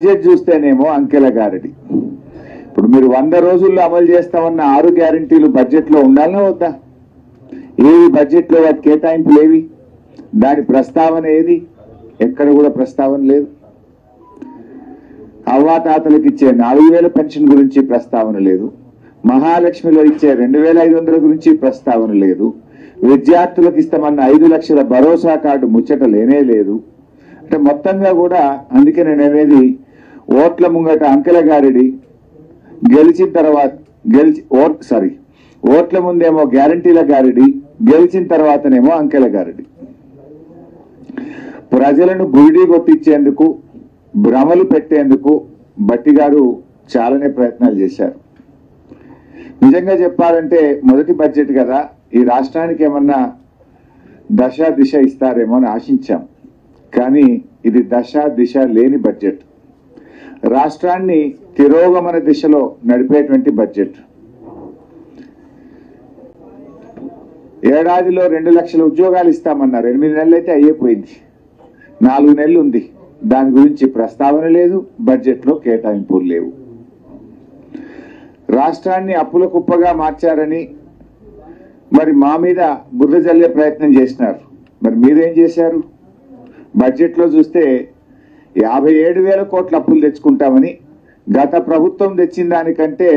Budget చూస్తేనేమో అంకెల గారడి. ఇప్పుడు మీరు 100 రోజుల్లో అమలు చేస్తామన్న 6 గ్యారెంటీలు బడ్జెట్ లో ఉండాలనా వద్దా? ఏవి బడ్జెట్ లో వాటి కేటాయింపులు ఏవి? దాని ప్రస్తావన ఏది? ఎక్కడ కూడా ప్రస్తావన లేదు. అవ్వాతాతలకు ఇచ్చే 4000 పెన్షన్ గురించి ప్రస్తావన లేదు. మహాలక్ష్మిలో ఇచ్చే 2500 గురించి ప్రస్తావన లేదు. విద్యార్థులకు ఇస్తామన్న 5 లక్షల భరోసా కార్డు ముచ్చట లేనే లేదు. అంటే మొత్తంగా కూడా అందుకే నేను అనేది ఓట్ల ముంగట అంకెల గారిడి, గెలిచిన తర్వాత ఓట్ల ముందేమో గ్యారంటీల గారిడి, గెలిచిన తర్వాతనేమో అంకెల గారిడి. ప్రజలను గురిడి కొట్టించేందుకు, భ్రమలు పెట్టేందుకు బట్టి గారు చాలానే ప్రయత్నాలు చేశారు. నిజంగా చెప్పాలంటే మొదటి బడ్జెట్ కదా, ఈ రాష్ట్రానికి ఏమన్నా దశ దిశ ఇస్తారేమో అని ఆశించాం. కానీ ఇది దశ దిశ లేని బడ్జెట్. రాష్ట్రాన్ని తిరోగమన దిశలో నడిపేటువంటి బడ్జెట్. ఏడాదిలో 2 లక్షల ఉద్యోగాలు ఇస్తామన్నారు. 8 నెలలు అయితే అయ్యిపోయింది. 4 నెలలు ఉంది. దాని గురించి ప్రస్తావన లేదు. బడ్జెట్ లో కేటాయింపులు లేవు. రాష్ట్రాన్ని అప్పుల కుప్పగా మార్చారని మరి మా మీద బుర్ర జల్లే ప్రయత్నం చేసినారు. మరి మీరేం చేశారు? బడ్జెట్ లో చూస్తే 57,000 కోట్ల అప్పులు తెచ్చుకుంటామని, గత ప్రభుత్వం తెచ్చిన దానికంటే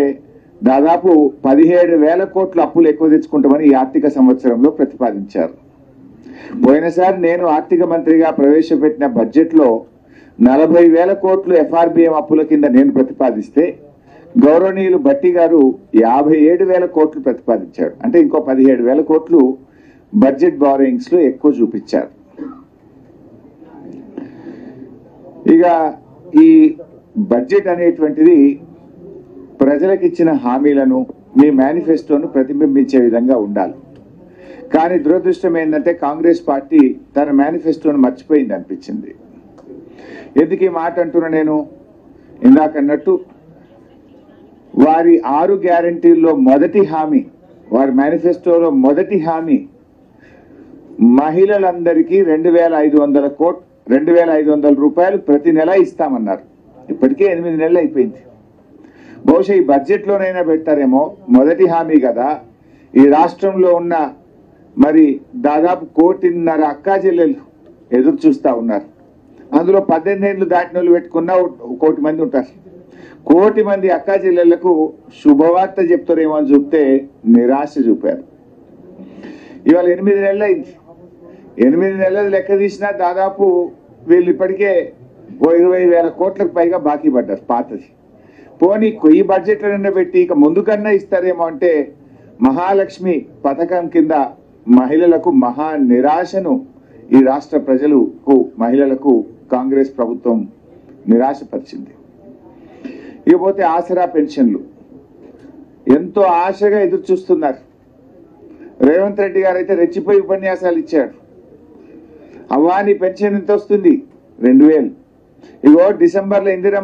దాదాపు 17,000 కోట్ల అప్పులు ఎక్కువ తెచ్చుకుంటామని ఈ ఆర్థిక సంవత్సరంలో ప్రతిపాదించారు. పోయినసారి నేను ఆర్థిక మంత్రిగా ప్రవేశపెట్టిన బడ్జెట్ లో 40,000 కోట్లు ఎఫ్ఆర్బిఎం అప్పుల కింద నేను ప్రతిపాదిస్తే గౌరవనీయులు బట్టి గారు 57,000 కోట్లు ప్రతిపాదించాడు. అంటే ఇంకో 17,000 కోట్లు బడ్జెట్ బారోయింగ్స్ లో ఎక్కువ చూపించారు. ఇక ఈ బడ్జెట్ అనేటువంటిది ప్రజలకు ఇచ్చిన హామీలను, మీ మేనిఫెస్టోను ప్రతిబింబించే విధంగా ఉండాలి. కానీ దురదృష్టం ఏంటంటే కాంగ్రెస్ పార్టీ తన మేనిఫెస్టోను మర్చిపోయింది అనిపించింది. ఎందుకు ఈ మాట అంటున్నా నేను? ఇందాకన్నట్టు వారి 6 గ్యారంటీల్లో మొదటి హామీ, వారి మేనిఫెస్టోలో మొదటి హామీ మహిళలందరికీ 2,500 రూపాయలు ప్రతి నెల ఇస్తామన్నారు. ఇప్పటికే 8 నెలలు అయిపోయింది. బహుశా ఈ బడ్జెట్ లోనైనా పెడతారేమో. మొదటి హామీ కదా. ఈ రాష్ట్రంలో ఉన్న మరి దాదాపు 1.5 అక్కా చెల్లెలు ఎదురు చూస్తా ఉన్నారు. అందులో 18 ఏళ్ళు దాటిన వాళ్ళు పెట్టుకున్న 1 కోటి మంది ఉంటారు. 1 కోటి మంది అక్కా చెల్లెళ్లకు శుభవార్త చెప్తారేమో అని చూస్తే నిరాశ చూపారు. ఇవాళ 8 నెలలు అయింది. 8 నెలలు లెక్క తీసినా దాదాపు వీళ్ళు ఇప్పటికే 20,000 కోట్లకు పైగా బాకీ పడ్డారు పాతది. పోనీ ఈ బడ్జెట్లైనా పెట్టి ఇక ముందుకన్నా ఇస్తారేమో అంటే మహాలక్ష్మి పథకం కింద మహిళలకు మహా నిరాశను ఈ రాష్ట్ర ప్రజలకు, మహిళలకు కాంగ్రెస్ ప్రభుత్వం నిరాశపరిచింది. ఇకపోతే ఆసరా పెన్షన్లు ఎంతో ఆశగా ఎదురు చూస్తున్నారు. రేవంత్ రెడ్డి గారు అయితే రెచ్చిపోయి ఉపన్యాసాలు ఇచ్చాడు. అవ్వా నీ పెన్షన్ ఎంత వస్తుంది? 2,000. ఇగో డిసెంబర్లో ఇందిరా